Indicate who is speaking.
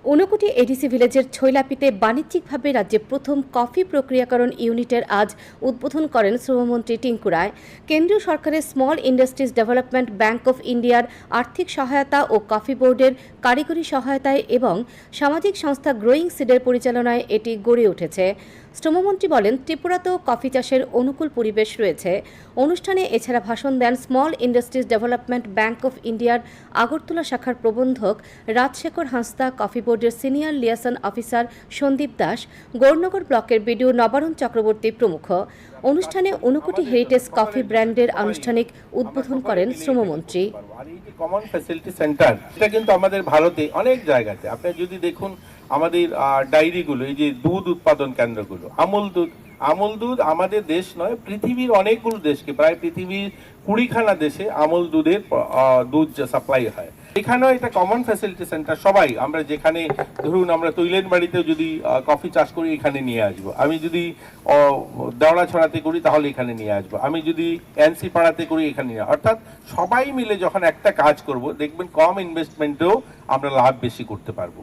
Speaker 1: Unakoti ADC ভিলেজের ছৈলাপিতে বাণিজ্যিকভাবে রাজ্যে প্রথম কফি প্রক্রিয়াকরণ ইউনিটের আজ উদ্বোধন করেন শ্রমমন্ত্রী টিঙ্কু রায়। কেন্দ্রীয় সরকারের small industries development bank of ইন্ডিয়ার আর্থিক সহায়তা ও কফি বোর্ডের কারিগরি সহায়তায় এবং সামাজিক সংস্থা গ্রোয়িং সিডের পরিচালনায় এটি গড়ে উঠেছে। শ্রমমন্ত্রী বলেন, ত্রিপুরাতেও কফি চাষের অনুকূল পরিবেশ রয়েছে। অনুষ্ঠানে এছাড়া ভাষণ দেন small industries development bank of ইন্ডিয়ার আগরতলা শাখার প্রবন্ধক রাজশেখর হাঁসদা, কফি বোর্ডের senior liaison officer Sandip Das, Gournagar ব্লকের বিডিও নবারুণ চক্রবর্তী প্রমুখ। অনুষ্ঠানে ঊনকোটি হেরিটেজ কফি ব্র্যান্ডের আনুষ্ঠানিক উদ্বোধন করেন শ্রমমন্ত্রী।
Speaker 2: কমন ফ্যাসিলিটি সেন্টার এটা কিন্তু আমাদের ভারতে অনেক জায়গাতে আপনি যদি দেখুন, আমাদের ডায়েরিগুলো, এই যে দুধ উৎপাদন কেন্দ্রগুলো, আমুল দুধ আমাদের দেশ নয়, পৃথিবীর অনেকগুলো দেশকে, প্রায় পৃথিবীর 20খানা দেশে আমুল দুধের দুধ সাপ্লাই হয়। এখানেও এটা কমন ফ্যাসিলিটি সেন্টার। সবাই আমরা যেখানে ধরুন আমরা তৈলেন বাড়িতেও যদি কফি চাষ করি এখানে নিয়ে আসবো, আমি যদি দেওড়া ছড়াতে করি তাহলে এখানে নিয়ে আসবো, আমি যদি এনসি পাড়াতে করি এখানে নিয়ে, অর্থাৎ সবাই মিলে যখন একটা কাজ করব দেখবেন কম ইনভেস্টমেন্টেও আমরা লাভ বেশি করতে পারবো।